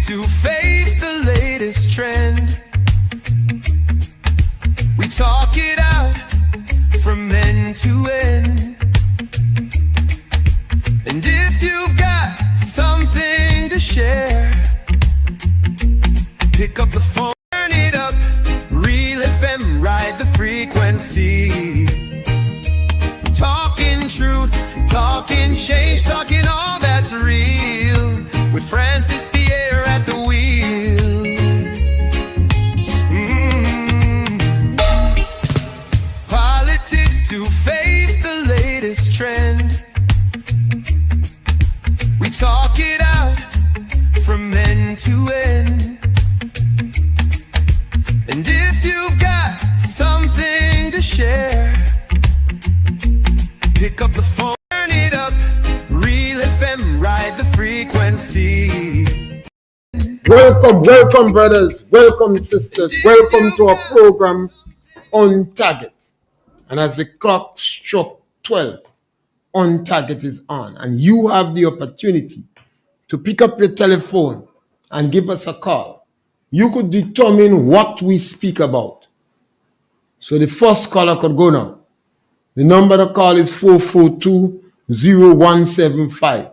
Politics to faith, the latest trend. We talk it out from end to end. And if you've got something to share, pick up the phone, turn it up. Real FM, ride the frequency. Talking truth, talking change, talking all that's real. With Pierre at the wheel. Politics to faith, the latest trend. We talk it out from end to end. And if you've got something to share, pick up the phone, turn it up. Real FM, ride the frequency. Welcome, brothers. Welcome, sisters. Welcome to our program On Target. And as the clock struck 12, On Target is on. And you have the opportunity to pick up your telephone and give us a call. You could determine what we speak about. So the first caller could go now. The number to call is 442-0175.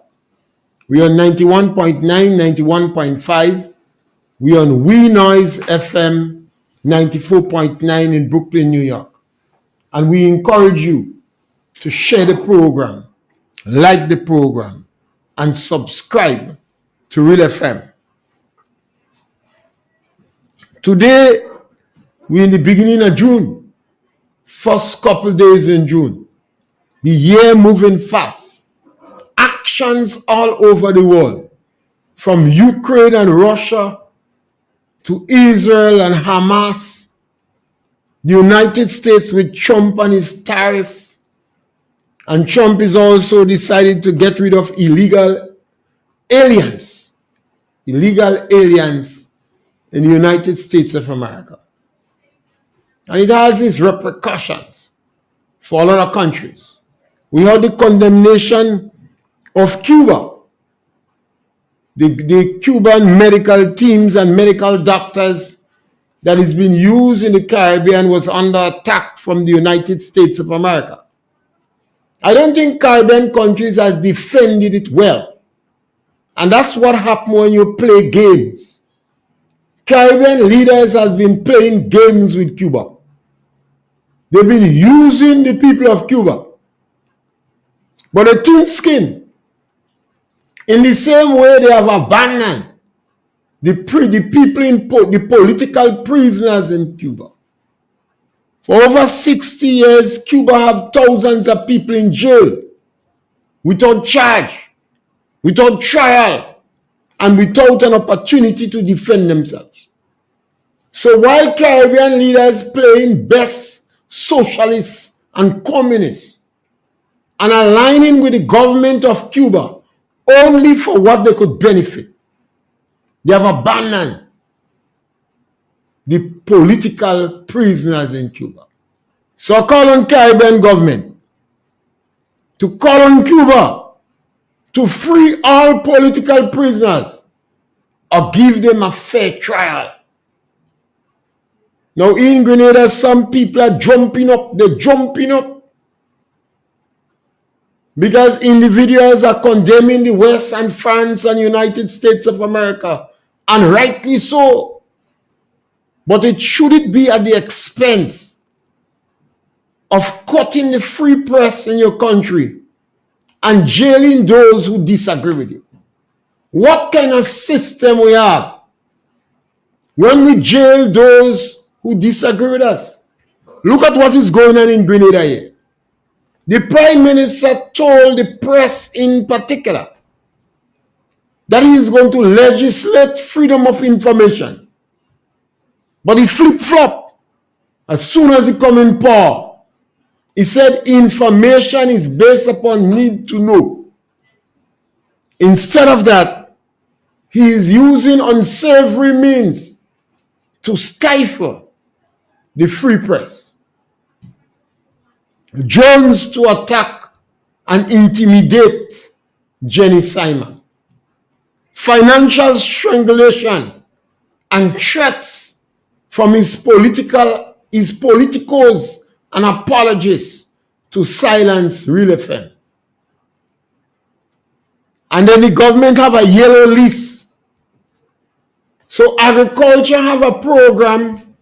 We are 91.9, 91.5. We are on We Noise FM 94.9 in Brooklyn, New York. And we encourage you to share the program, like the program, and subscribe to Real FM. Today, we're in the beginning of June. First couple days in June. The year moving fast. Actions all over the world. From Ukraine and Russia to Israel and Hamas. The United States with Trump and his tariff. And Trump is also decided to get rid of illegal aliens. Illegal aliens in the United States of America. And it has its repercussions for a lot of countries. We heard the condemnation of Cuba. The Cuban medical teams and medical doctors that has been used in the Caribbean was under attack from the United States of America. I don't think Caribbean countries has defended it well. And that's what happens when you play games. Caribbean leaders have been playing games with Cuba. They've been using the people of Cuba. But a thin skin. In the same way they have abandoned the political prisoners in Cuba. For over 60 years, Cuba have thousands of people in jail without charge, without trial, and without an opportunity to defend themselves. So while Caribbean leaders playing best socialists and communists and aligning with the government of Cuba only for what they could benefit, they have abandoned the political prisoners in Cuba. So I call on Caribbean government to call on Cuba to free all political prisoners or give them a fair trial. Now in Grenada, some people are jumping up. They're jumping up because individuals are condemning the West and France and United States of America, and rightly so. But it shouldn't be at the expense of cutting the free press in your country and jailing those who disagree with you. What kind of system we have when we jail those who disagree with us? Look at what is going on in Grenada here. The Prime Minister told the press in particular that he is going to legislate freedom of information. But he flip-flopped as soon as he come in power. He said information is based upon need to know. Instead of that, he is using unsavory means to stifle the free press. Jones to attack and intimidate Jenny Simon. financial strangulation, and threats from his politicos and apologists to silence Real FM. And then the government have a yellow list. So agriculture have a program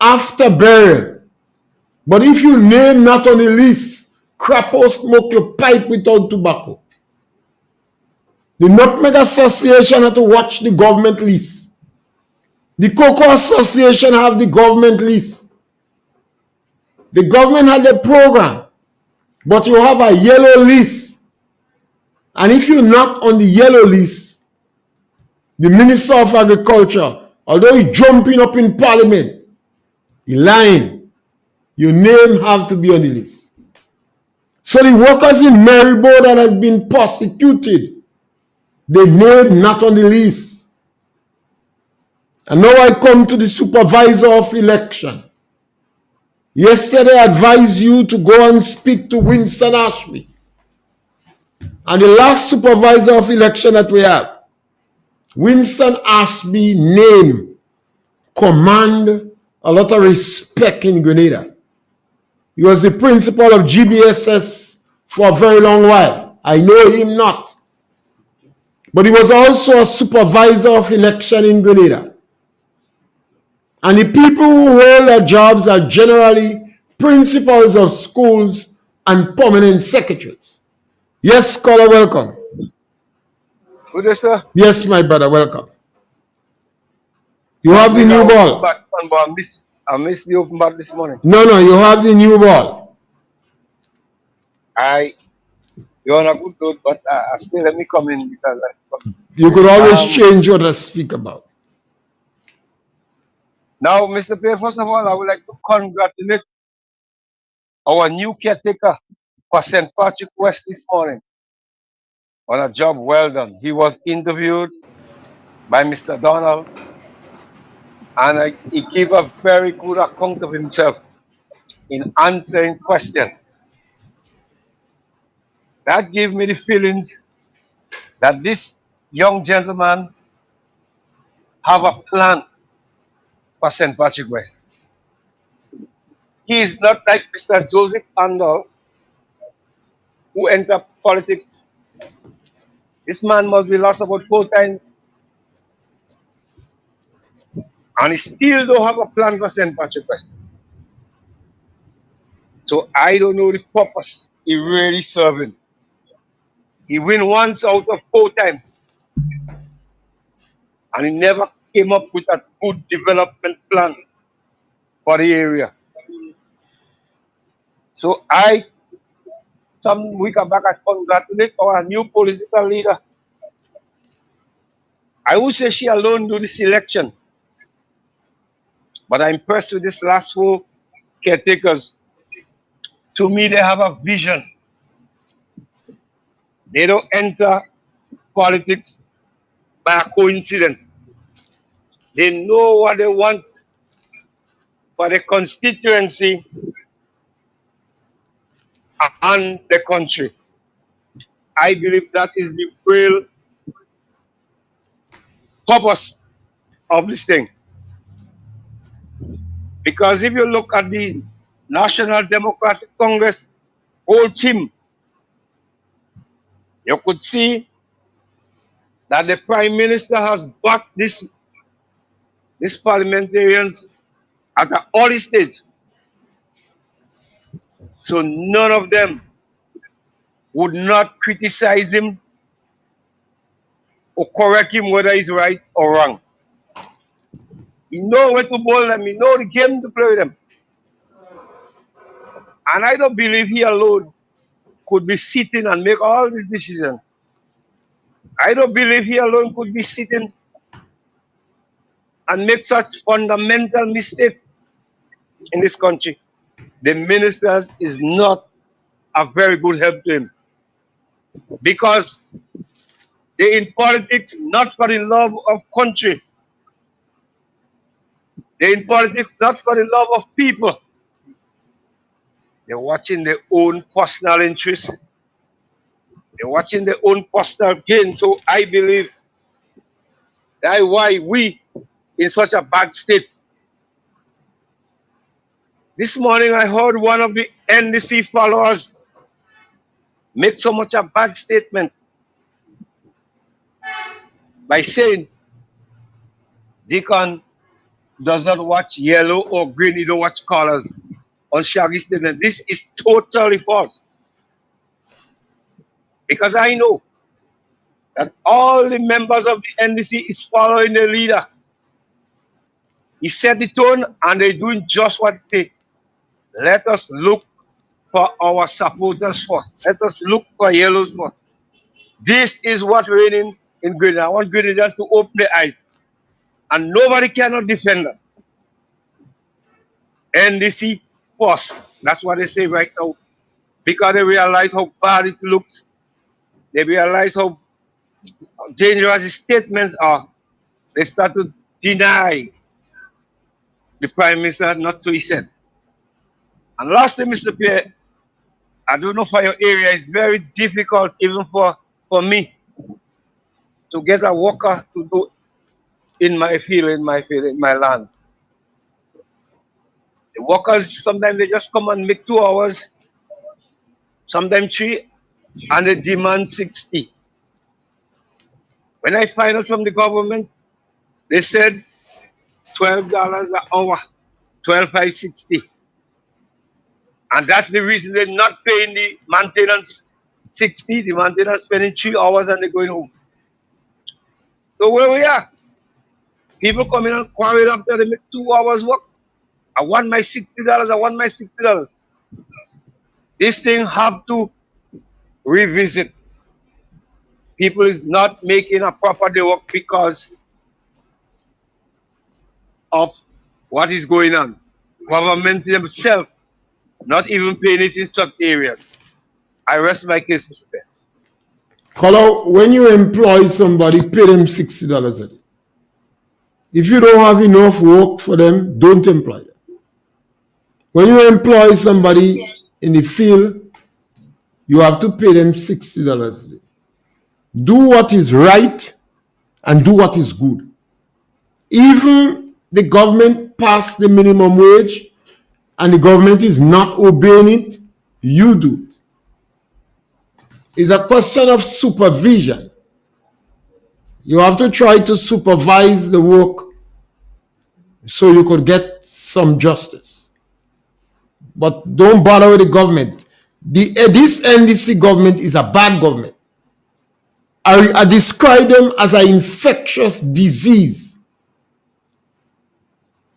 after burial. But if you name not on the list, crap or smoke your pipe without tobacco. The Nutmeg Association have to watch the government list. The Cocoa Association have the government list. The government had the program, but you have a yellow list. And if you're not on the yellow list, the Minister of Agriculture, although he's jumping up in Parliament, he's lying. Your name have to be on the list. So the workers in Maribor that has been persecuted, their name not on the list. And now I come to the supervisor of election. Yesterday I advised you to go and speak to Winston Ashby. And the last supervisor of election that we have, Winston Ashby name command a lot of respect in Grenada. He was the principal of GBSS for a very long while. I know him not. But he was also a supervisor of election in Grenada. And the people who hold their jobs are generally principals of schools and permanent secretaries. Yes, scholar, welcome. Good day, sir. Yes, my brother, welcome. You have the new ball. I missed the open bar this morning. No, you have the new ball. You're on a good note, but still let me come in because you could always change what I speak about. Now, Mr. Pierre, first of all, I would like to congratulate our new caretaker for St. Patrick West this morning on a job well done. He was interviewed by Mr. Donald, and he gave a very good account of himself in answering questions. That gave me the feelings that this young gentleman have a plan for St. Patrick West. He is not like Mr. Joseph Andal, who entered politics. This man must be lost about 4 times. And he still don't have a plan for St. Patrick West. So I don't know the purpose he really serving. He win once out of 4 times. And he never came up with a good development plan for the area. So some week back, I congratulate our new political leader. I would say she alone do this election. But I'm impressed with this last 4 caretakers. To me, they have a vision. They don't enter politics by a coincidence. They know what they want for the constituency and the country. I believe that is the real purpose of this thing. Because if you look at the National Democratic Congress whole team, you could see that the Prime Minister has backed these parliamentarians at an early stage. So none of them would not criticize him or correct him whether he's right or wrong. He knows where to bowl them, he knows the game to play with them. And I don't believe he alone could be sitting and make all these decisions. I don't believe he alone could be sitting and make such fundamental mistakes in this country. The ministers is not a very good help to him. Because they're in politics not for the love of country. They're in politics not for the love of people. They're watching their own personal interests. They're watching their own personal gain. So I believe That's why we in such a bad state. This morning I heard one of the NDC followers make so much a bad statement by saying Deacon does not watch yellow or green, he don't watch colors on Shaggy statement. This is totally false. Because I know that all the members of the NDC is following the leader. He set the tone and they're doing just what they. Let us look for our supporters first. Let us look for yellows first. This is what's raining in Grenada. I want Grenadians to open their eyes. And nobody cannot defend them. NDC first. That's what they say right now. Because they realize how bad it looks. They realize how dangerous the statements are. They start to deny the Prime Minister, not so he said. And lastly, Mr. Pierre, I don't know for your area, it's very difficult even for me to get a worker to do in my field, in my land. The workers, sometimes they just come and make 2 hours, sometimes 3, and they demand 60. When I find out from the government, they said $12 an hour, 12,560. And that's the reason they're not paying the maintenance 60, the maintenance spending 3 hours and they're going home. So where we are, people come in and quarrel after they make 2 hours work. I want my $60, I want my $60. This thing have to revisit. People is not making a proper day work because of what is going on. Government themselves not even paying it in some areas. I rest my case, Mr. Pierre. Color, when you employ somebody, pay them $60 a day. If you don't have enough work for them, don't employ them. When you employ somebody in the field, you have to pay them $60 a day. Do what is right and do what is good. Even the government passed the minimum wage and the government is not obeying it, you do it. It's a question of supervision. You have to try to supervise the work so you could get some justice. But don't bother with the government. This NDC government is a bad government. I describe them as an infectious disease.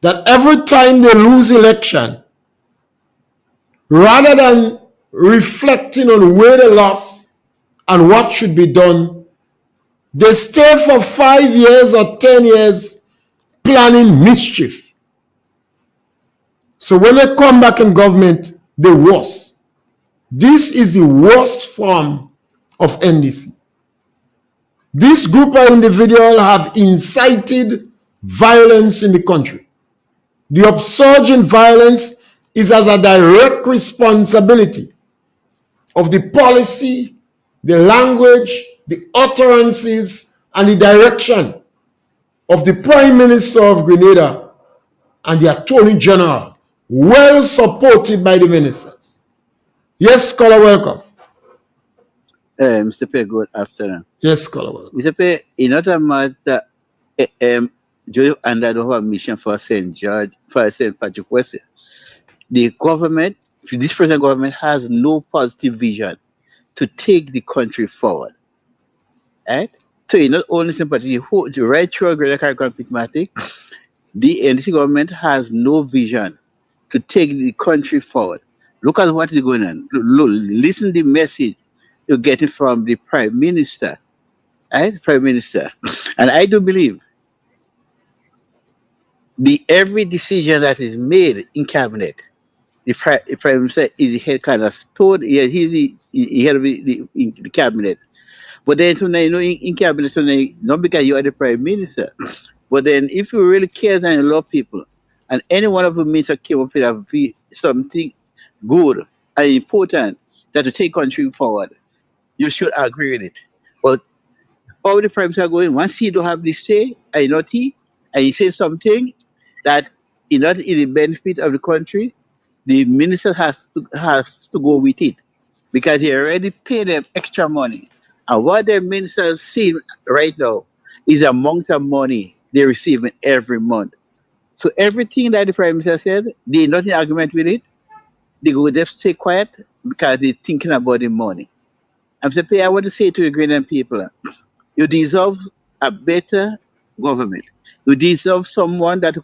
That every time they lose election, rather than reflecting on where they lost and what should be done, they stay for 5 years or 10 years planning mischief. So when they come back in government, they're worse. This is the worst form of NDC. This group of individuals have incited violence in the country. The upsurge in violence is as a direct responsibility of the policy, the language, the utterances, and the direction of the Prime Minister of Grenada and the Attorney General, well supported by the ministers. Yes, Scholar, welcome. Mr. Pierre, good afternoon. Yes, Scholar, welcome. Mr. Pierre, in other matter, Joe and I don't have a mission for St. George, for St. Patrick West. The government, this present government has no positive vision to take the country forward. Right? So not only sympathy, the right through Greater Caribbean Diplomatic, the NDC government has no vision to take the country forward. Look at what is going on. Listen to the message you're getting from the Prime Minister. Right? Prime Minister. And I do believe every decision that is made in cabinet, the Prime Minister is the head kind of stone. He's the head of the cabinet. But then, so now, in cabinet, so now, not because you are the Prime Minister, but then if you really care and you love people, and any one of the ministers came up with something good and important that to take country forward, you should agree with it. But All the primes are going. Once he don't have the say, I not he, and he says something that is not in the benefit of the country, the minister has to go with it because he already paid them extra money. And what the ministers see right now is the amount of money they receive every month. So everything that the prime minister said, they not in agreement with it. They go just stay quiet because they're thinking about the money. I'm saying, I want to say to the Ghanaian people, you deserve a better government. You deserve someone that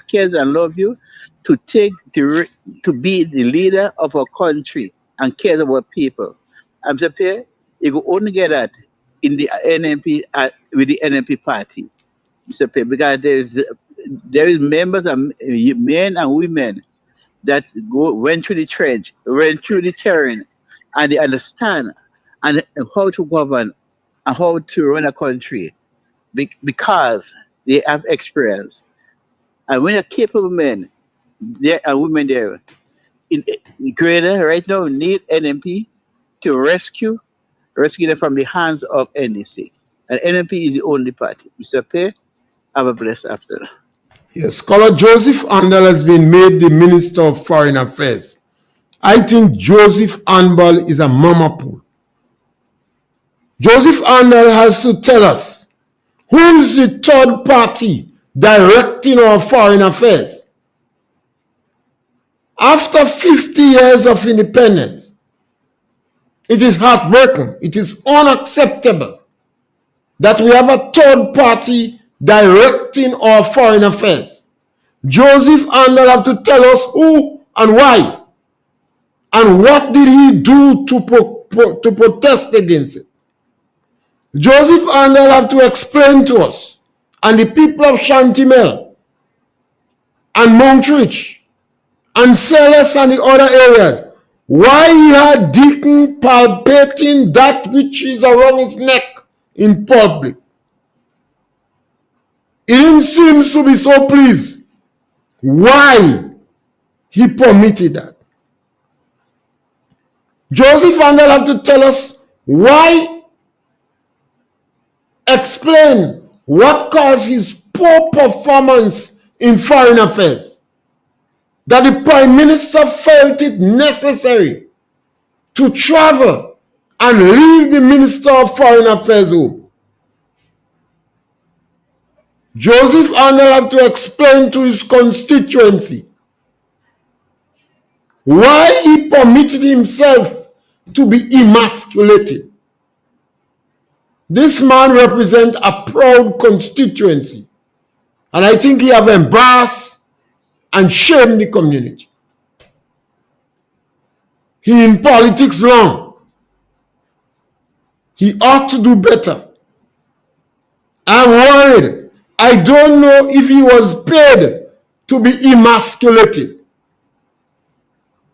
cares and loves you to be the leader of a country and cares about people. I'm saying, you can only get that in the NMP with the NMP party. Mr. Pierre, because there is members of men and women that went through the trench, went through the terrain, and they understand and how to govern and how to run a country because they have experience. And when a capable men there and women there in Grenada right now need NMP to rescue them from the hands of NDC. And NMP is the only party. Mr. Pay, have a blessed afternoon. Yes, Scholar Joseph Andal has been made the Minister of Foreign Affairs. I think Joseph Andal is a mama pool. Joseph Andal has to tell us who is the third party directing our foreign affairs. After 50 years of independence, it is heartbreaking, it is unacceptable that we have a third party directing our foreign affairs. Joseph Andal have to tell us who and why, and what did he do to protest against it. Joseph Andal have to explain to us and the people of Shantimel and Montreach and Celes and the other areas why he had Deacon palpating that which is around his neck in public. He didn't seem to be so pleased. Why he permitted that? Joseph Andal have to tell us why, explain what caused his poor performance in foreign affairs. That the Prime Minister felt it necessary to travel and leave the Minister of Foreign Affairs home. Joseph Andal have to explain to his constituency why he permitted himself to be emasculated. This man represents a proud constituency, and I think he have embarrassed and shamed the community. He in politics long. He ought to do better. I'm worried. I don't know if he was paid to be emasculated.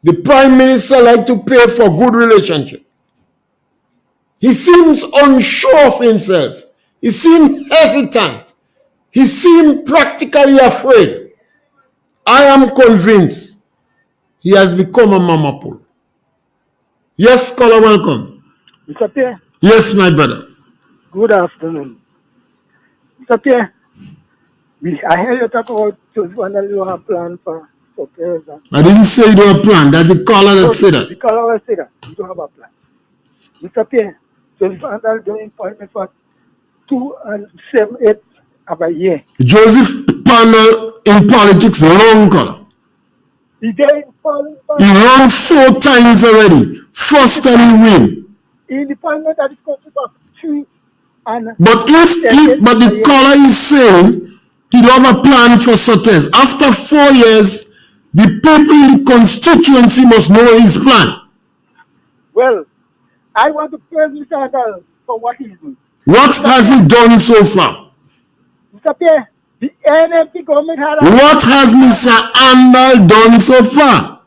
The Prime Minister like to pay for good relationship. He seems unsure of himself. He seems hesitant. He seemed practically afraid. I am convinced he has become a mama pool. Yes, caller, welcome. Mr. Pierre, Yes, my brother. good afternoon. Mr. Pierre, I hear you talk about Joseph and you have a plan for president. I didn't say you don't have a plan. That's the caller that said that. The caller said that you don't have a plan. Mr. Pierre, Joseph and doing appointment for 2 and 7/8 of a year. Joseph panel in politics long caller. He did in He won 4 times already. First time he win. in the appointment that is going to for 3 and But but the caller is saying he don't have a plan for Sotes. After 4 years, the people in the constituency must know his plan. well, I want to praise Mr. Adal for what he's doing. What has he done so far? Mr. Pierre, the NMP government had What has Mr. Andal done so far?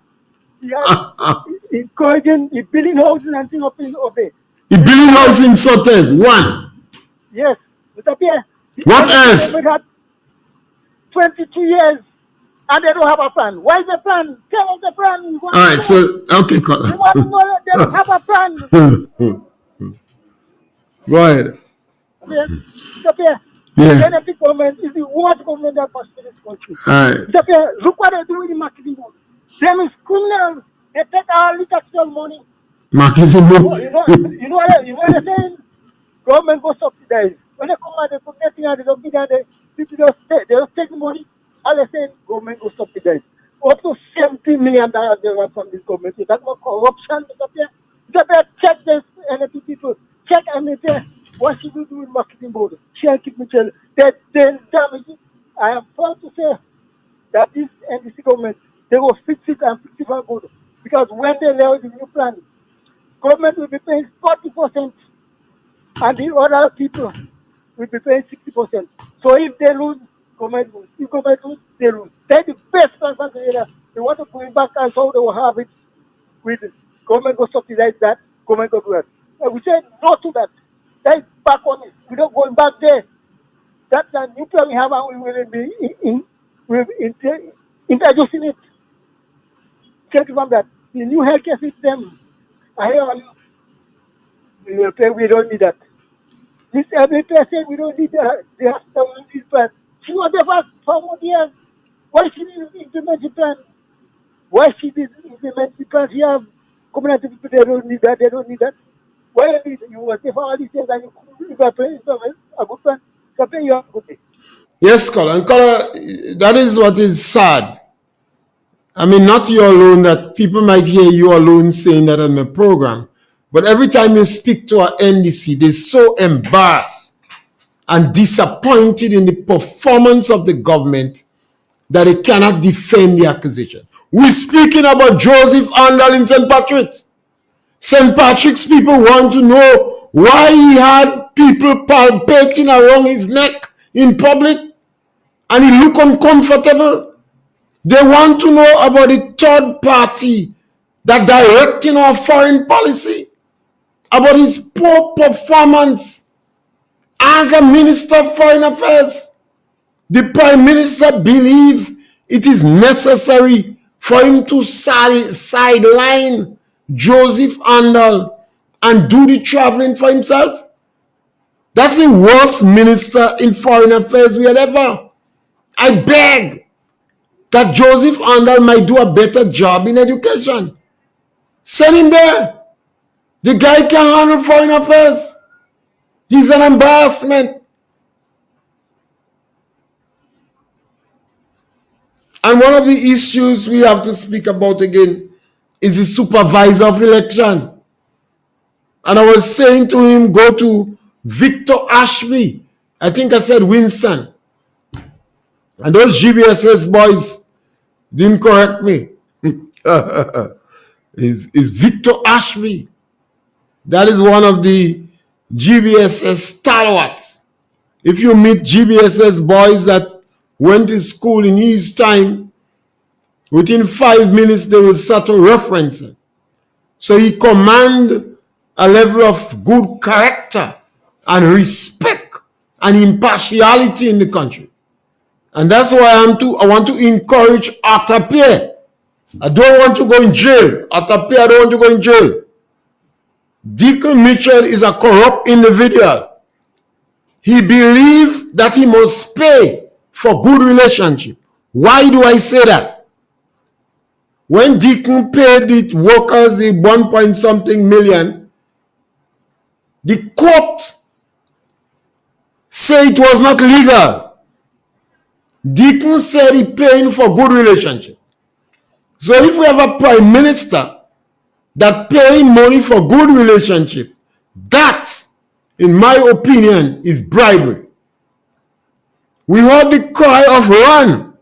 he has encouraging the building houses and things up there. The building house in Sotes, 1. Yes, Mr. Pierre. What else? We had 22 years and they don't have a plan. Why is the plan? Tell us the plan. All right, so, okay, We want to caller. know that they don't have a plan. Go ahead. Mr. Pierre, Yeah. Genetic government is the worst government that passed in this country. All right. Mr. Pierre, look what they do with the marketing board. Them is criminals. They take all the taxable money. Marketing You book. know, you know, you know what they're saying? Government go subsidize. When they come out, they put nothing out, they don't give them, people just take the money. All they say, government go subsidize. Up to $70 million they want from this government. So that's not corruption, Mr. Pierre. Mr. Pierre, check this NFP people. Check MFA. What should we do with marketing board? Share keep me tell. They damage it. I am proud to say that this NDC government, they will fix it and fix it for good. Because when they lay the new plan, government will be paying 40%, and the other people will be paying 60%. So if they lose, government lose. If government lose, they lose. They're the best person in the. They want to bring back and so they will have it with government go subsidize that, government go do that. And we say no to that. That is back on it. We don't going back there. That's a new plan we have and we will be introducing it. Check from that. The new healthcare system, I hear all you. We don't need that. This every person, we don't need that. They have to use this plan. She was the first for 1 year. Why she didn't implement the plan? Why she didn't implement the plan? She have community people, they don't need that, they don't need that. Why you was there for all these things and you got pay a good plan? So pay you a good day. Yes, Colin. Colin, that is what is sad. I mean, not you alone, that people might hear you alone saying that on my program, but every time you speak to our NDC, they're so embarrassed and disappointed in the performance of the government that they cannot defend the accusation. We're speaking about Joseph Andal in St. Patrick's. St. Patrick's people want to know why he had people palpating around his neck in public and he looked uncomfortable. They want to know about the third party that directing our foreign policy, about his poor performance as a minister of foreign affairs. The prime minister believes it is necessary for him to sideline Joseph Andal and do the traveling for himself. That's the worst minister in foreign affairs we had ever. I beg that Joseph Andal might do a better job in education. Send him there. The guy can handle foreign affairs. He's an embarrassment. And one of the issues we have to speak about again is the supervisor of election. And I was saying to him, go to Victor Ashby. I think I said Winston. And those GBSS boys didn't correct me. Is Victor Ashby. That is one of the GBSS stalwarts. If you meet GBSS boys that went to school in his time, within 5 minutes they will start to reference him. So he command a level of good character and respect and impartiality in the country. And that's why I want to encourage Arthur Pierre. I don't want to go in jail. Arthur Pierre, I don't want to go in jail. Deacon Mitchell is a corrupt individual. He believed that he must pay for good relationship. Why do I say that? When Deacon paid the workers the 1 point something million, the court said it was not legal. Deacon said he paying for good relationship. So if we have a prime minister that paying money for good relationship, that, in my opinion, is bribery. We heard the cry of run,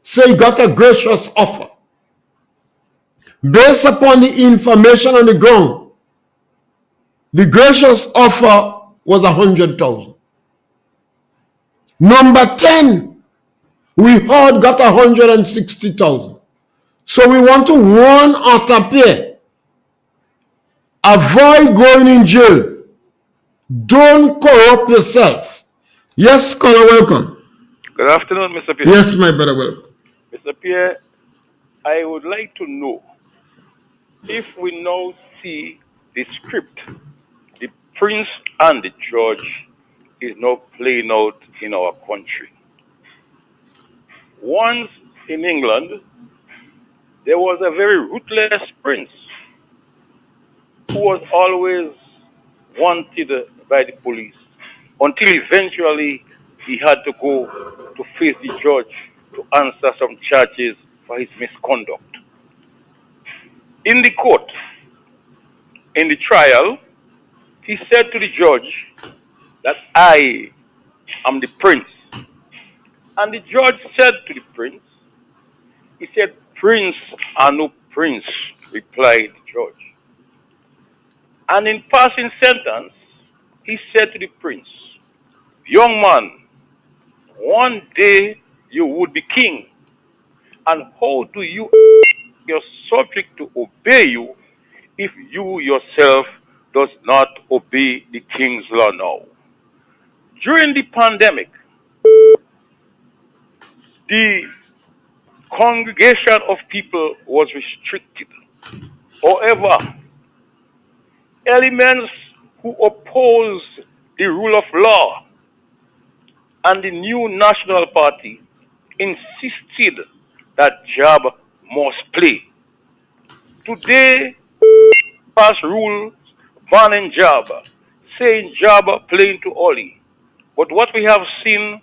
so he got a gracious offer. Based upon the information on the ground, the gracious offer was 100,000. Number 10, we heard got 160,000. So we want to warn Arthur Pierre, avoid going in jail. Don't corrupt yourself. Yes, Connor, welcome. Good afternoon, Mr. Pierre. Yes, my brother, welcome. Mr. Pierre, I would like to know if we now see the script, the Prince and the George is now playing out in our country. Once in England, there was a very ruthless prince who was always wanted by the police until eventually he had to go to face the judge to answer some charges for his misconduct. In the court, in the trial, he said to the judge that I am the prince. And the judge said to the prince, he said, Prince are no prince, replied the judge. And in passing sentence, he said to the prince, young man, one day you would be king. And how do you expect your subject to obey you if you yourself does not obey the king's law now? During the pandemic, the congregation of people was restricted. However, elements who oppose the rule of law and the new national party insisted that job must play. Today, pass rules banning job, saying job playing to Oli. But what we have seen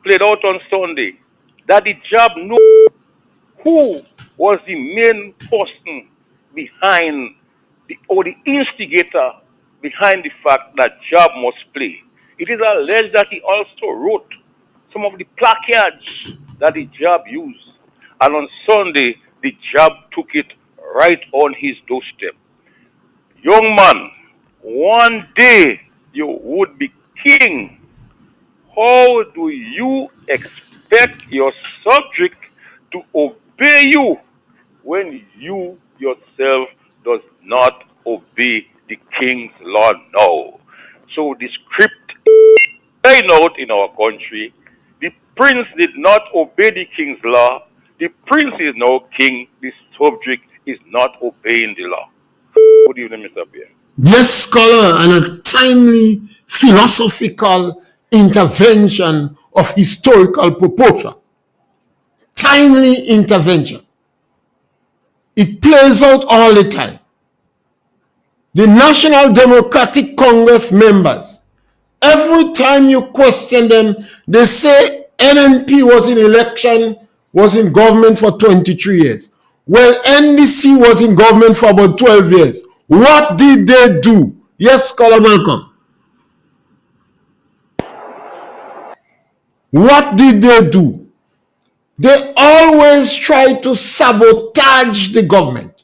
played out on Sunday, that the job knows who was the main person behind or the instigator behind the fact that job must play. It is alleged that he also wrote some of the placards that the job used. And on Sunday, the job took it right on his doorstep. Young man, one day you would be king. How do you expect your subject to obey you when you yourself does not obey the king's law now? So the script is playing out in our country. The prince did not obey the king's law. The prince is now king. The subject is not obeying the law. Good evening, Mr. Pierre. Yes, scholar, and a timely philosophical intervention of historical proportion. Timely intervention. It plays out all the time. The National Democratic Congress members, every time you question them, they say NNP was in election, was in government for 23 years. Well, NDC was in government for about 12 years. What did they do? Yes, Scholar Malcolm. What did they do? They always try to sabotage the government.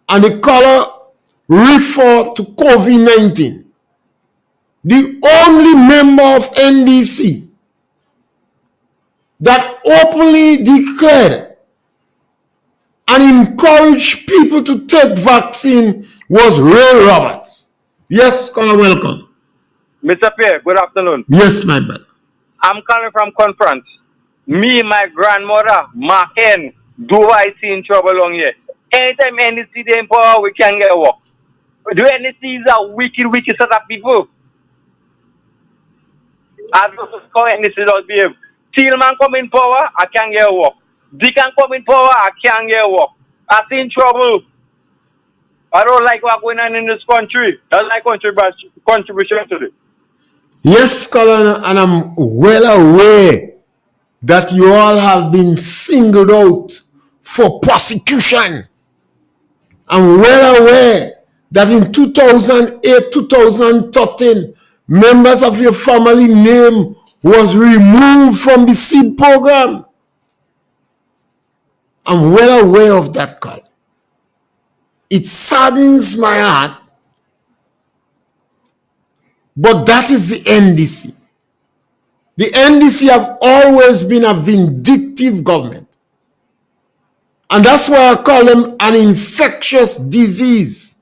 And the color refer to COVID-19. The only member of NDC that openly declared and encouraged people to take vaccine was Ray Roberts. Yes, Colonel, welcome. Mr. Pierre, good afternoon. Yes, my brother. I'm calling from conference. Me, my grandmother, my hen, do I see in trouble along here? Anytime NDC they in power, we can get work. Do NDC is a wicked set of people? I just call NDC don't behave. Tillman come in power, I can't get work. Deacon come in power, I can't get work. I see in trouble. I don't like what's going on in this country. That's my contribution to it. Yes, Colonel, and I'm well aware that you all have been singled out for prosecution. I'm well aware that in 2008, 2013, members of your family name was removed from the seed program. I'm well aware of that, Colonel. It saddens my heart, but that is the NDC. The NDC have always been a vindictive government. And that's why I call them an infectious disease.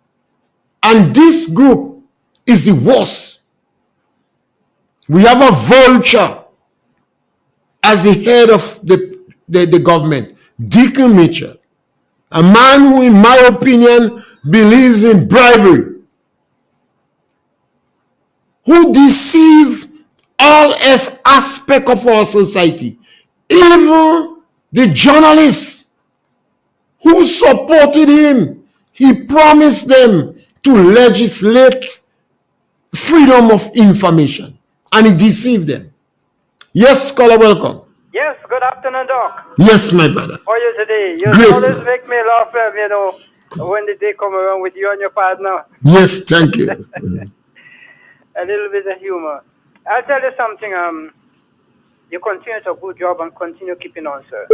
And this group is the worst. We have a vulture as the head of the government, Deacon Mitchell, a man who, in my opinion, believes in bribery, who deceive all aspects of our society. Even the journalists who supported him, he promised them to legislate freedom of information, and he deceived them. Yes, scholar, welcome. Yes, good afternoon, Doc. Yes, my brother. How are you today? You Great, always man. make me laugh, when the day come around with you and your partner. Yes, thank you. A little bit of humor. I'll tell you something, you continue to do a good job and continue keeping on, sir.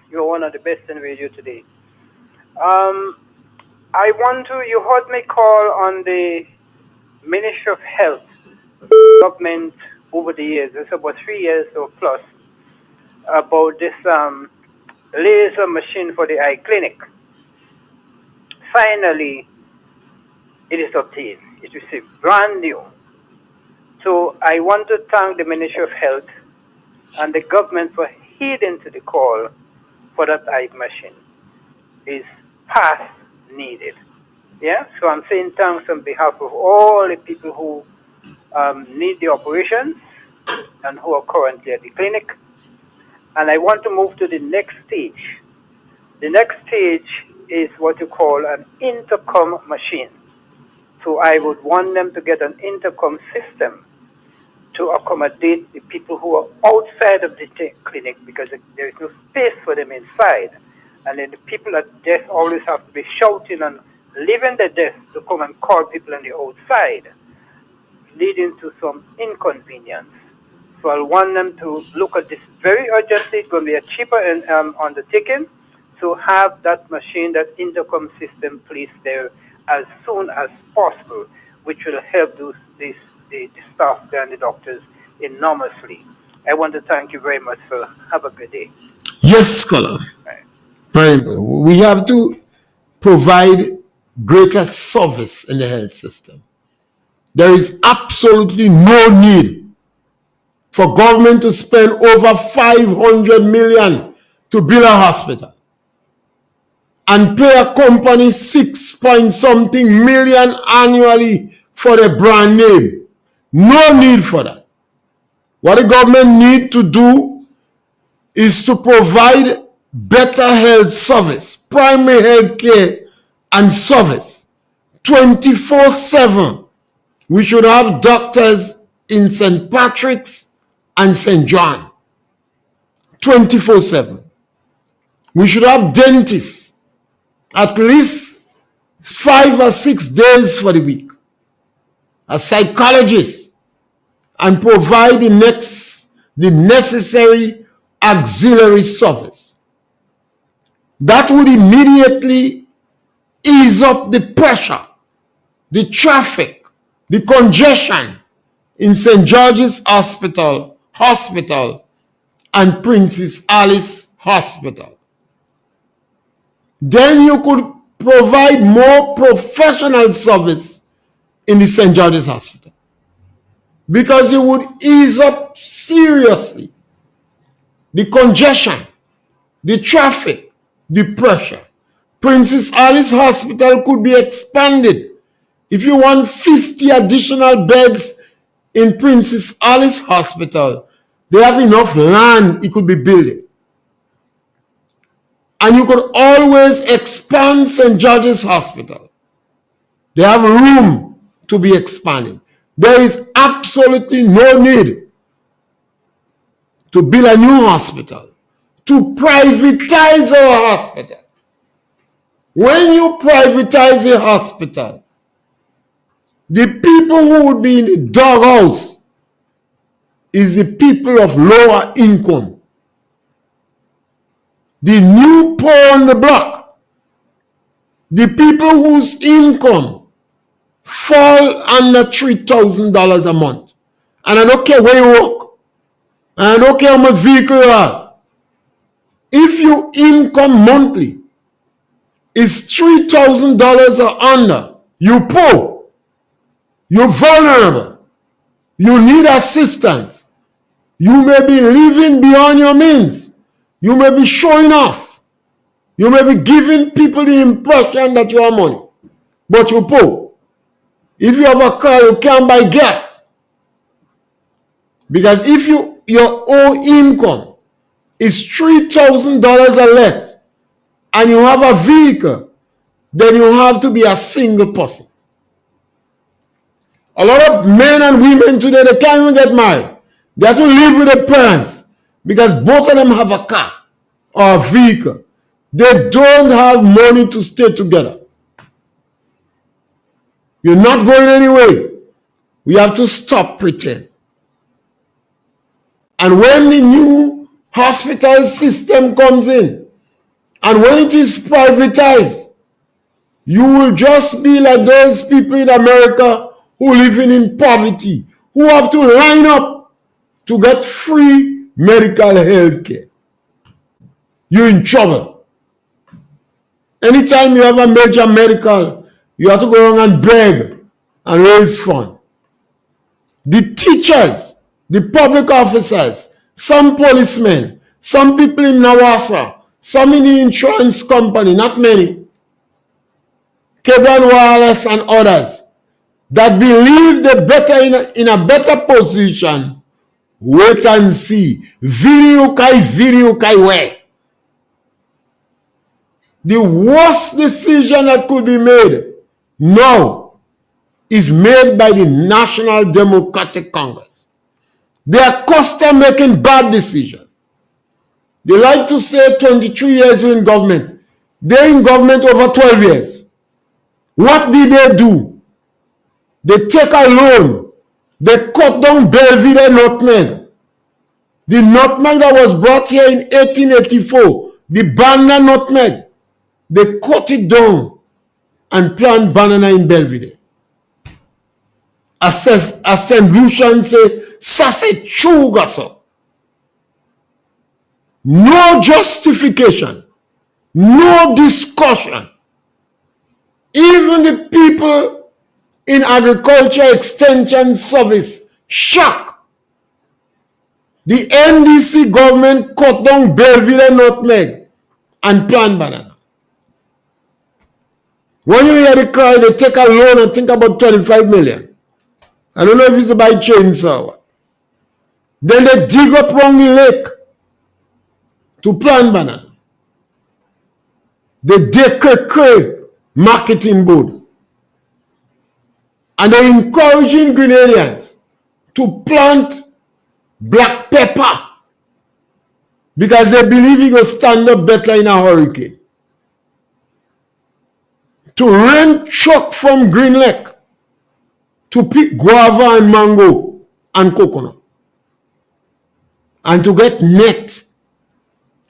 You're one of the best in radio today. You heard me call on the Ministry of Health government over the years, it's about 3 years or plus, about this laser machine for the eye clinic. Finally, it is obtained. It is brand new. So I want to thank the Ministry of Health and the government for heeding to the call for that eye machine. It's past needed. Yeah, so I'm saying thanks on behalf of all the people who need the operations and who are currently at the clinic. And I want to move to the next stage. The next stage is what you call an intercom machine. So I would want them to get an intercom system to accommodate the people who are outside of the clinic, because there is no space for them inside. And then the people at desk always have to be shouting and leaving the desk to come and call people on the outside, leading to some inconvenience. So I want them to look at this very urgently. It's going to be a cheaper undertaking to have that machine, that intercom system placed there as soon as possible, which will help the staff there and the doctors enormously. I want to thank you very much, sir. Have a good day. Yes, scholar. Right. We have to provide greater service in the health system. There is absolutely no need for government to spend over 500 million to build a hospital and pay a company 6-point-something million annually for the brand name. No need for that. What the government need to do is to provide better health service, primary health care and service, 24/7. We should have doctors in St. Patrick's and St. John, 24/7. We should have dentists at least 5 or 6 days for the week, a psychologist, and provide the necessary auxiliary service. That would immediately ease up the pressure, the traffic, the congestion in St. George's Hospital and Princess Alice Hospital. Then you could provide more professional service in the St. George's Hospital, because it would ease up seriously the congestion, the traffic, the pressure. Princess Alice Hospital could be expanded. If you want 50 additional beds in Princess Alice Hospital, they have enough land it could be built. And you could always expand St. George's Hospital. They have room to be expanded. There is absolutely no need to build a new hospital, to privatize our hospital. When you privatize a hospital, the people who would be in the doghouse is the people of lower income. The new poor on the block, the people whose income fall under $3,000 a month. And I don't care where you work, and I don't care how much vehicle you have. If your income monthly is $3,000 or under, you poor, you're vulnerable, you need assistance, you may be living beyond your means, you may be showing off, you may be giving people the impression that you have money, but you're poor. If you have a car, you can't buy gas. Because if your own income is $3,000 or less, and you have a vehicle, then you have to be a single person. A lot of men and women today, they can't even get married. They have to live with their parents because both of them have a car or a vehicle. They don't have money to stay together. You're not going anywhere. We have to stop pretending. And when the new hospital system comes in, and when it is privatized, you will just be like those people in America who living in poverty, who have to line up to get free medical health care. You're in trouble. Anytime you have a major medical, you have to go around and beg and raise funds. The teachers, the public officers, some policemen, some people in Nawasa, some in the insurance company, not many, Cable Wireless and others, that believe they're better in a better position, wait and see. Video kai where. The worst decision that could be made now is made by the National Democratic Congress. They are custom making bad decisions. They like to say 23 years in government. They're in government over 12 years. What did they do? They take a loan. They cut down Belvedere nutmeg. The nutmeg that was brought here in 1884, the banana nutmeg, they cut it down and plant banana in Belvedere. As St. Lucian say, sase chuga so. No justification, no discussion. Even the people in agriculture extension service shock. The NDC government cut down Belvedere nutmeg and plant banana. When you hear the cry, they take a loan and think about 25 million. I don't know if it's by chainsaw or what. Then they dig up around the lake to plant banana. They decree marketing board. And they're encouraging Grenadians to plant black pepper because they believe it will stand up better in a hurricane. To rent truck from Green Lake to pick guava and mango and coconut. And to get net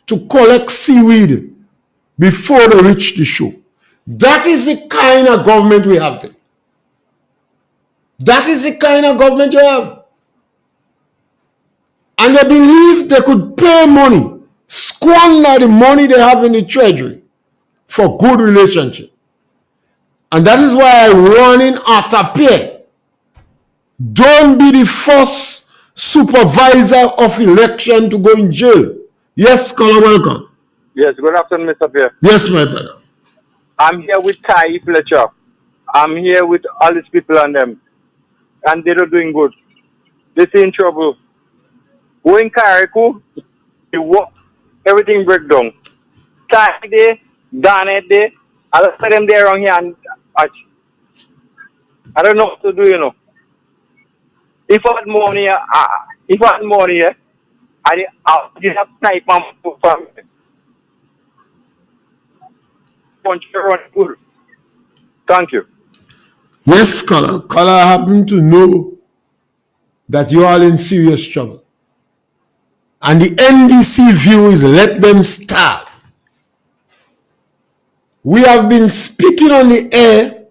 to collect seaweed before they reach the shore. That is the kind of government we have today. That is the kind of government you have. And they believe they could pay money, squander the money they have in the treasury for good relationship. And that is why I warn in Pierre, don't be the first supervisor of election to go in jail. Yes, caller, welcome. Yes, good afternoon, Mr. Pierre. Yes, my brother. I'm here with Ty Fletcher. I'm here with all these people and them. And they're not doing good. They're in trouble. Going Kariku, you walk, everything break down. Ty there, Dane there, I look at them there around here and I don't know what to do, you know. If I had money, I'll just have snipe and for me. Punch everyone good. Thank you. Yes, caller. Caller, I happen to know that you are in serious trouble. And the NDC view is let them starve. We have been speaking on the air,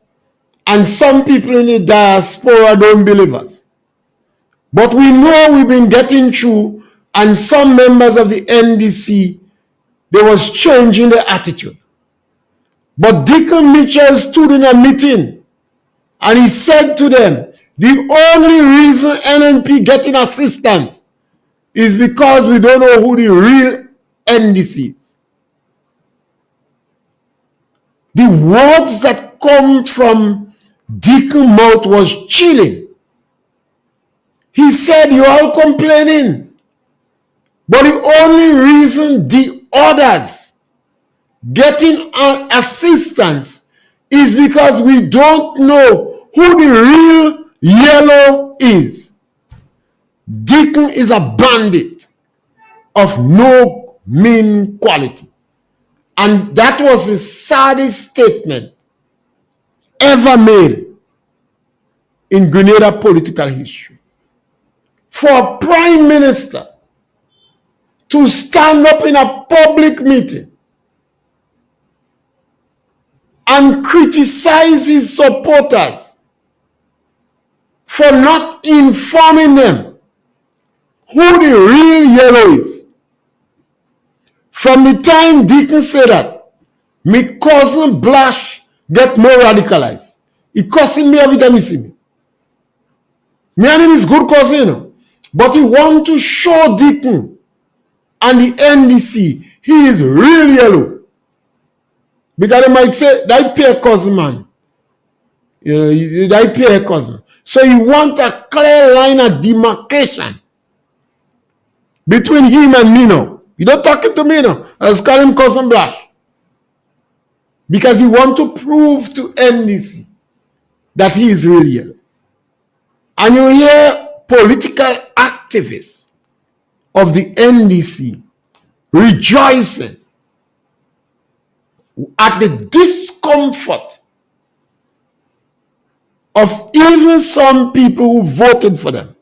and some people in the diaspora don't believe us. But we know we've been getting through, and some members of the NDC, they was changing their attitude. But Deacon Mitchell stood in a meeting, and he said to them, the only reason NNP getting assistance is because we don't know who the real NDC is. The words that come from Deacon mouth was chilling. He said, "You all complaining, but the only reason the others getting assistance is because we don't know who the real yellow is. Deacon is a bandit of no mean quality." And that was the saddest statement ever made in Grenada political history. For a prime minister to stand up in a public meeting and criticize his supporters for not informing them who the real yellow is. From the time Deacon said that, my cousin Blash get more radicalized. He cussing me every time he see me. My name is good cousin, you know, but he want to show Deacon and the NDC he is real yellow. Because they might say, that Pierre cousin, man. You know, that Pierre cousin. So you want a clear line of demarcation between him and me now. You don't talking to me now. I was calling him cousin Blash. Because he want to prove to NDC that he is real yellow. And you hear political activists of the NDC rejoicing at the discomfort of even some people who voted for them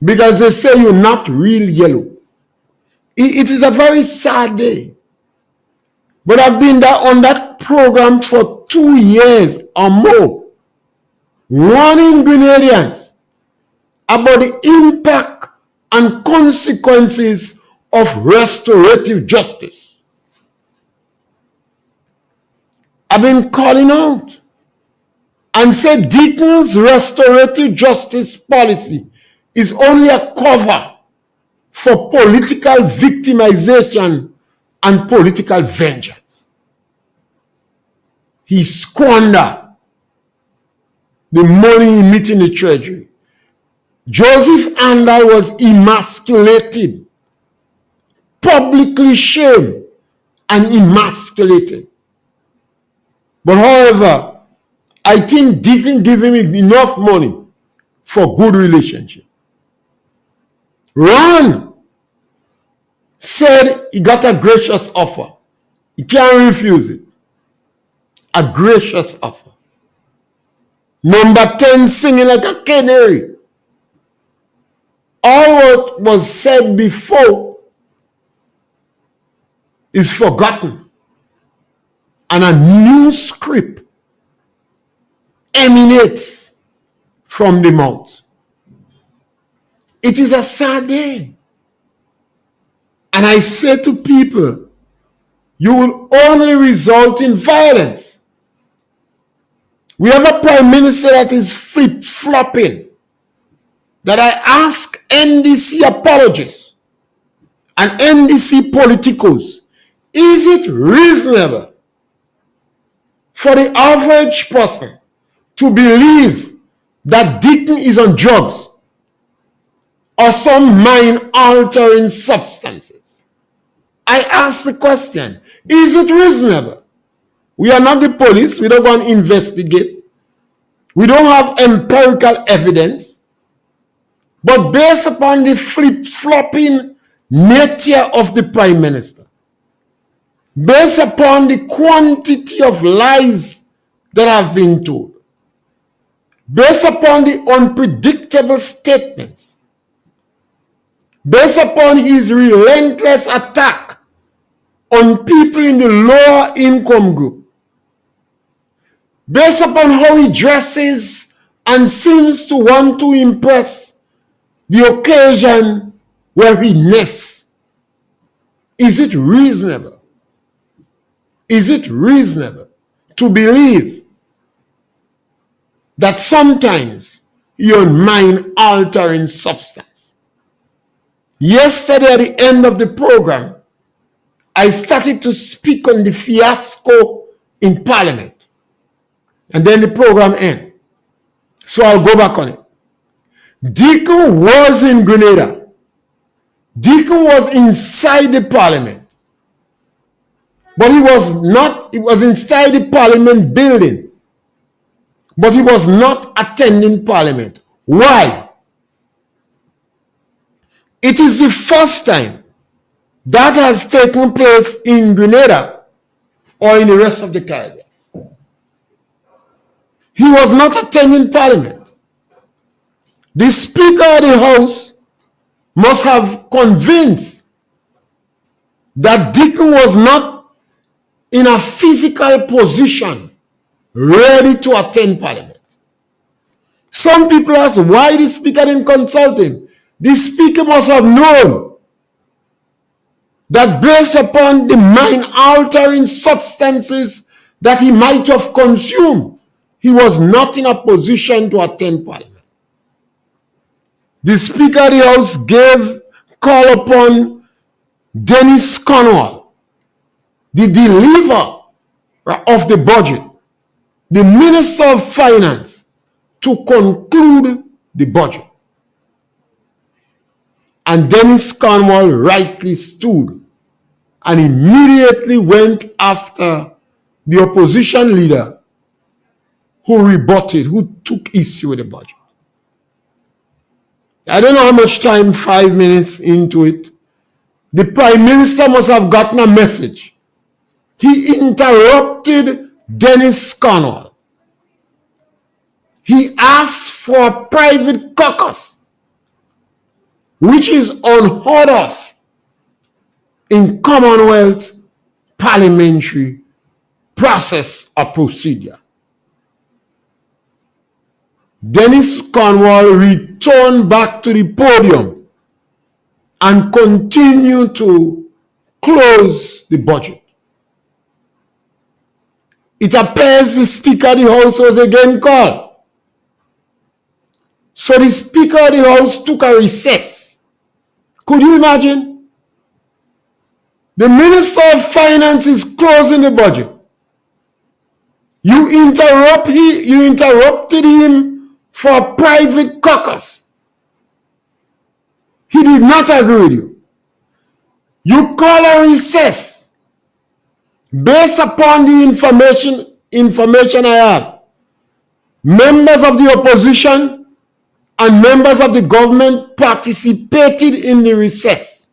because they say you're not real yellow. It is a very sad day. But I've been on that program for 2 years or more, warning Grenadians about the impact and consequences of restorative justice. I've been calling out and said Deacon's restorative justice policy is only a cover for political victimization and political vengeance. He squandered the money he met in the treasury. Joseph Andal was emasculated, publicly shamed and emasculated. But however, I think Deacon gave him enough money for good relationship. Ron said he got a gracious offer. He can't refuse it. A gracious offer. Number 10 singing like a canary. All what was said before is forgotten. And a new script emanates from the mouth. It is a sad day. And I say to people, you will only result in violence. We have a prime minister that is flip-flopping. That I ask NDC apologists and NDC politicos, is it reasonable for the average person to believe that Deacon is on drugs or some mind-altering substances? I ask the question, is it reasonable? We are not the police. We don't go and investigate. We don't have empirical evidence. But based upon the flip-flopping nature of the prime minister, based upon the quantity of lies that have been told, based upon the unpredictable statements, based upon his relentless attack on people in the lower income group, based upon how he dresses and seems to want to impress the occasion where he nests, is it reasonable? Is it reasonable to believe that sometimes you're mind-altering substance? Yesterday at the end of the program, I started to speak on the fiasco in Parliament. And then the program ends. So I'll go back on it. Deacon was in Grenada. Deacon was inside the parliament. But he was not, he was inside the parliament building. But he was not attending parliament. Why? It is the first time that has taken place in Grenada or in the rest of the Caribbean. He was not attending parliament. The Speaker of the House must have convinced that Deacon was not in a physical position ready to attend parliament. Some people ask why the Speaker didn't consult him. The Speaker must have known that based upon the mind-altering substances that he might have consumed, he was not in a position to attend parliament. The Speaker of the House gave call upon Dennis Cornwall, the deliverer of the budget, the Minister of Finance, to conclude the budget. And Dennis Cornwall rightly stood and immediately went after the opposition leader who rebutted, who took issue with the budget. I don't know how much time, 5 minutes into it, the Prime Minister must have gotten a message. He interrupted Dennis Cornwall. He asked for a private caucus, which is unheard of in Commonwealth parliamentary process or procedure. Dennis Cornwall returned back to the podium and continued to close the budget. It appears the Speaker of the House was again called. So the Speaker of the House took a recess. Could you imagine? The Minister of Finance is closing the budget. You interrupted him for a private caucus. He did not agree with you. You call a recess. Based upon the information I have, members of the opposition and members of the government participated in the recess.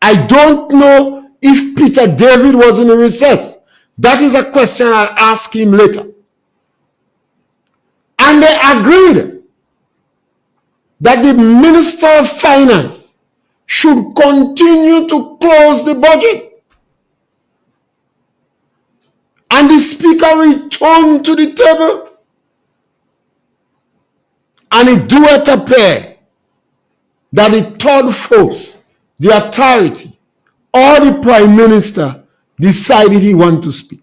I don't know if Peter David was in the recess. That is a question I'll ask him later. And they agreed that the Minister of Finance should continue to close the budget. And the Speaker returned to the table. And it do appear that the third force, the authority, or the Prime Minister decided he wanted to speak.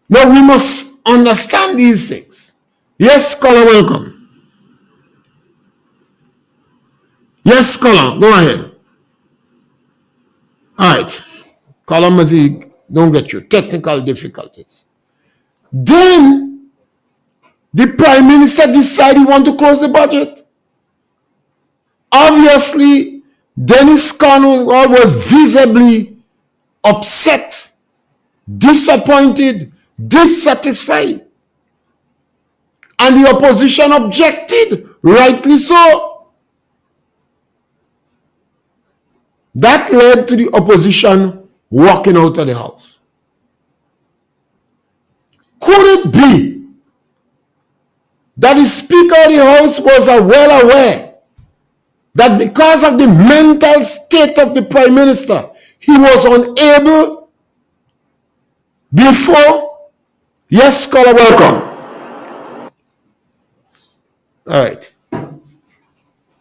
Now we must understand these things. Yes, Scholar, welcome. Yes, Scholar, go ahead. All right. Scholar Mazig, don't get you. Technical difficulties. Then the Prime Minister decided he wanted to close the budget. Obviously, Dennis Cornwall was visibly upset, disappointed, dissatisfied. And the opposition objected, rightly so. That led to the opposition walking out of the house. Could it be that the Speaker of the House was well aware that because of the mental state of the Prime Minister, he was unable before? Yes, Scholar, welcome. All right.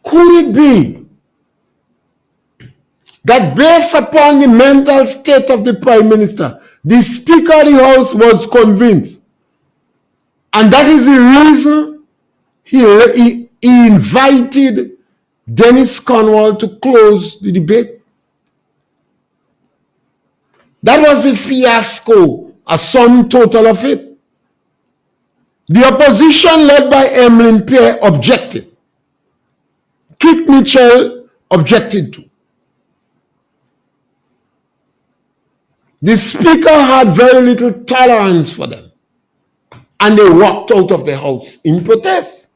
Could it be that based upon the mental state of the Prime Minister, the Speaker of the House was convinced, and that is the reason he invited Dennis Cornwall to close the debate? That was a fiasco a sum total of it. The opposition led by Emmeline Pierre objected. Kit Mitchell objected to. The speaker had very little tolerance for them, and they walked out of the house in protest.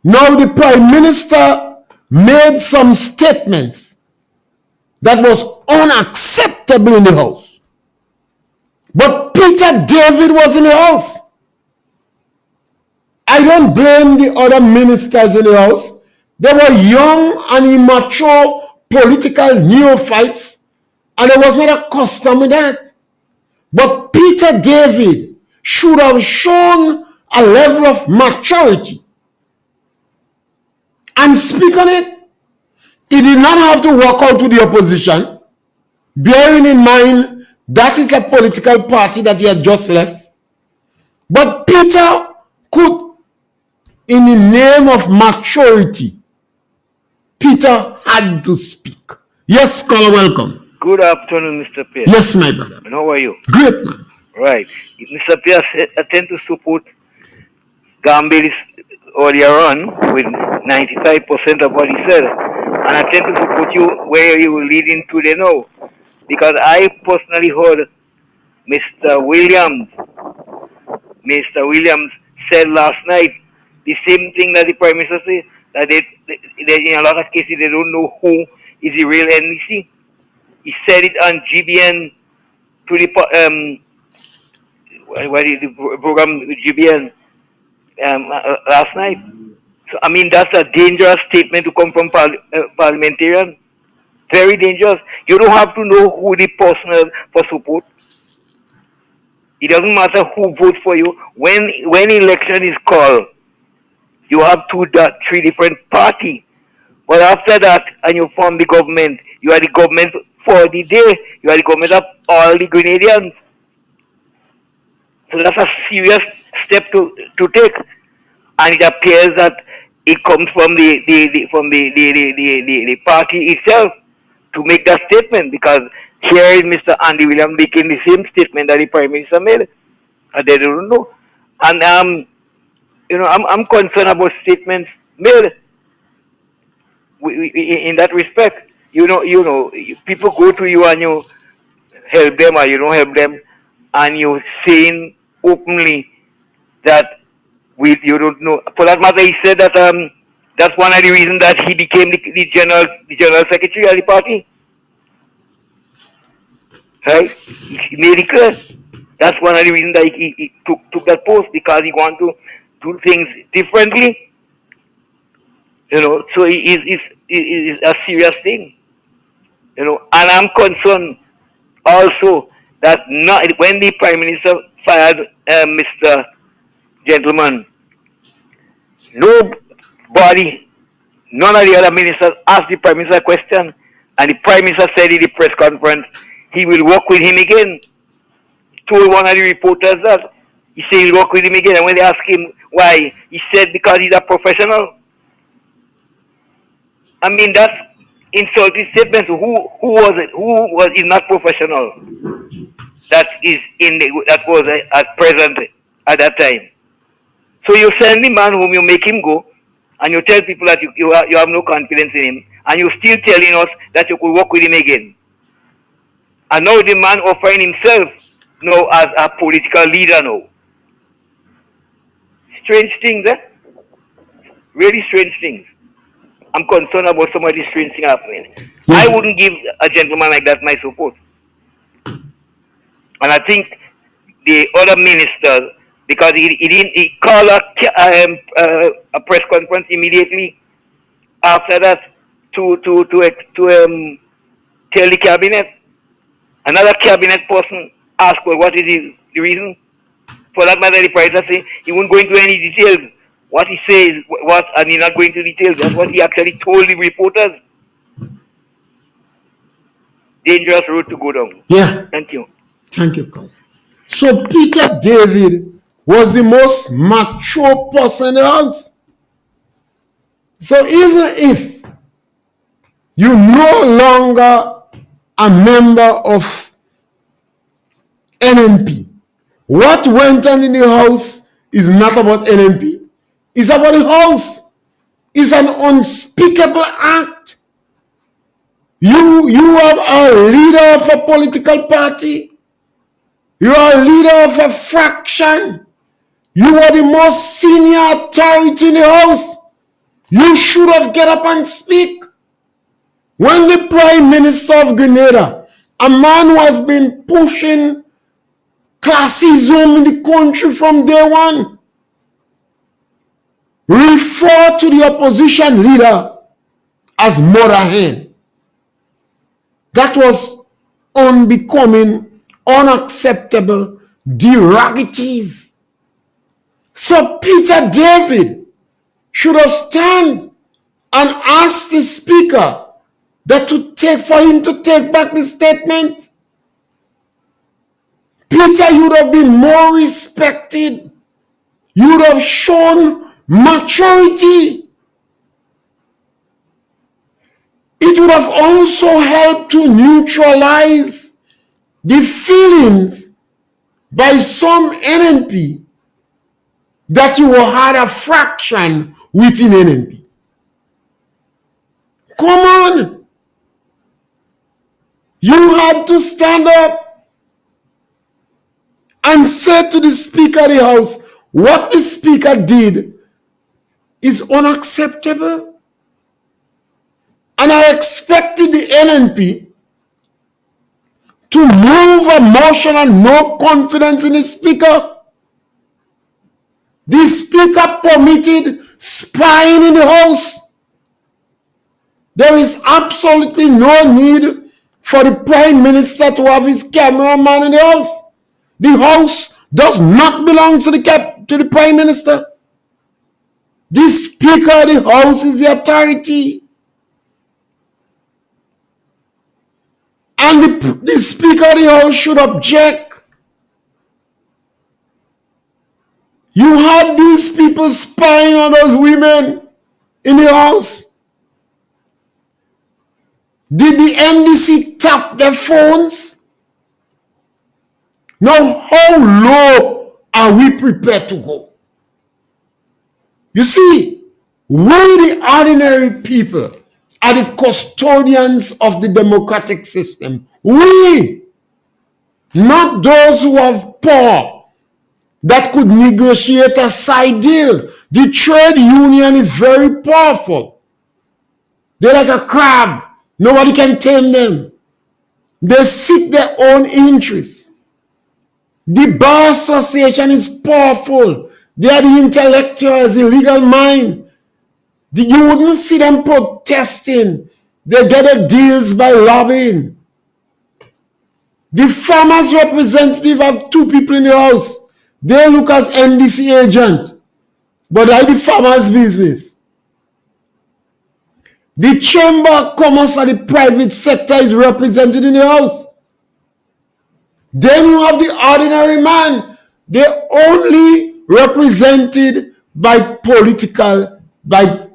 Now the Prime Minister made some statements that was unacceptable in the house. But Peter David was in the house. I don't blame the other ministers in the house. They were young and immature political neophytes, and there was not a custom with that. But Peter David should have shown a level of maturity and speak on it. He did not have to walk out with the opposition, bearing in mind that is a political party that he had just left. But Peter could, in the name of maturity, Peter had to speak. Yes, caller, welcome. Good afternoon, Mr. Pierre. Yes, my brother. And how are you? Great, man. Right. Mr. Pierre, I tend to support Gambilis earlier on with 95% of what he said. And I tend to support you where you were leading to the now. Because I personally heard Mr. Williams said last night the same thing that the Prime Minister said, that they in a lot of cases they don't know who is the real NDC. He said it on GBN to the program with GBN last night. So I mean that's a dangerous statement to come from parliamentarian. Very dangerous. You don't have to know who the person for support. It doesn't matter who votes for you. When election is called, you have three different parties. But after that, and you form the government, you are the government for the day. You are the government of all the Grenadians. So that's a serious step to take. And it appears that it comes from the party itself to make that statement, because here is Mr. Andy Williams making the same statement that the Prime Minister made. And they don't know. And I'm concerned about statements made in that respect. You know, people go to you and you help them or you don't help them, and you're saying openly that you don't know. For that matter, he said that that's one of the reasons that he became the general secretary of the party. Right? He made it clear. That's one of the reasons that he took that post, because he wanted to do things differently. So it's a serious thing. And I'm concerned also that when the Prime Minister fired Mr. Gentleman, nobody, none of the other ministers asked the Prime Minister a question, and the Prime Minister said in the press conference he will work with him again. He told one of the reporters that. He said he'll work with him again, and when they asked him why, he said because he's a professional. I mean, that's insulting statement. Who was it? Who is not professional? That was at present at that time. So you send the man whom you make him go, and you tell people that you have no confidence in him, and you're still telling us that you could work with him again. And now the man offering himself now as a political leader now. Strange things, eh? Really strange things. I'm concerned about some of these strange things happening. I wouldn't give a gentleman like that my support. And I think the other ministers, because he called a press conference immediately after that to tell the cabinet. Another cabinet person asked, well, what is the reason? For that matter, the Prime Minister said he won't go into any details. What he says, and he's not going into details. That's what he actually told the reporters. Dangerous road to go down. Yeah. Thank you. Thank you, Colin. So Peter David was the most mature person in the house. So even if you no longer a member of NNP. What went on in the house is not about NNP. It's about the house. It's an unspeakable act. You are a leader of a political party. You are a leader of a fraction. You are the most senior authority in the house. You should have get up and speak. When the Prime Minister of Grenada, a man who has been pushing classism in the country from day one, refer to the opposition leader as mother hen. That was unbecoming, unacceptable, derogative. So Peter David should have stand and asked the speaker for him to take back the statement. Peter, you would have been more respected. You would have shown maturity. It would have also helped to neutralize the feelings by some NNP that you had a fraction within NNP. Come on. You had to stand up and say to the Speaker of the House, what the Speaker did is unacceptable. And I expected the NNP to move a motion and no confidence in the Speaker. The Speaker permitted spying in the House. There is absolutely no need for the Prime Minister to have his cameraman in the House. The House does not belong to the Prime Minister. The Speaker of the House is the authority. And the Speaker of the House should object. You had these people spying on those women in the House. Did the NDC tap their phones? Now, how low are we prepared to go? You see, we the ordinary people are the custodians of the democratic system. We, not those who have power that could negotiate a side deal. The trade union is very powerful. They're like a crab. Nobody can tame them. They seek their own interests. The Bar Association is powerful. They are the intellectuals, the legal mind. You wouldn't see them protesting. They get the deals by lobbying. The farmers' representative have two people in the house. They look as NDC agent, but they are the farmers' business. The Chamber of Commerce of the private sector is represented in the House. Then you have the ordinary man. They're only represented by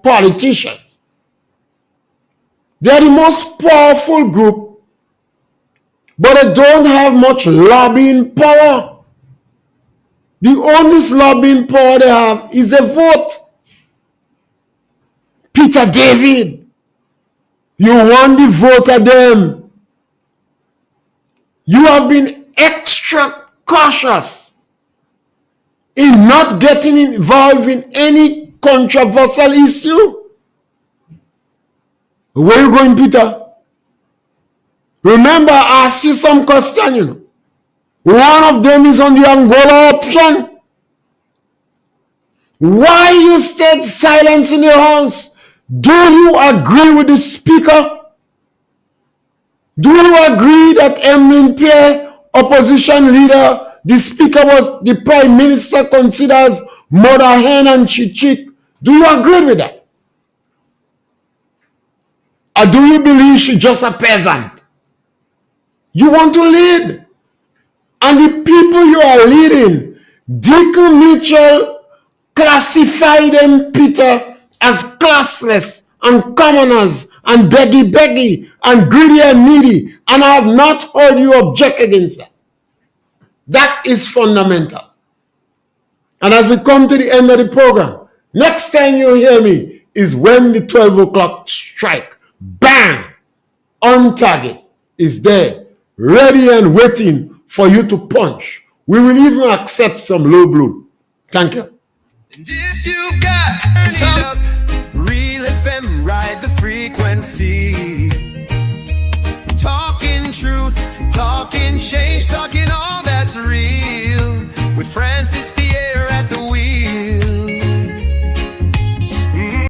politicians. They're the most powerful group, but they don't have much lobbying power. The only lobbying power they have is a vote. Peter David, you won the vote of them. You have been extra cautious in not getting involved in any controversial issue. Where are you going, Peter? Remember, I asked you some question, One of them is on the Angola option. Why you stayed silent in your house? Do you agree with the Speaker? Do you agree that Pierre, opposition leader, the Speaker was the Prime Minister considers mother hen and chick? Do you agree with that? Or do you believe she's just a peasant? You want to lead. And the people you are leading, Deacon Mitchell classified them, Peter, as classless and commoners and beggy and greedy and needy. And I have not heard you object against that. That is fundamental. And as we come to the end of the program, next time you hear me is when the 12 o'clock strike, bang, on target, is there, ready and waiting for you to punch. We will even accept some low blow. Thank you. And if you've got some real FM, ride the frequency. Talking truth, talking change, talking all that's real with Francis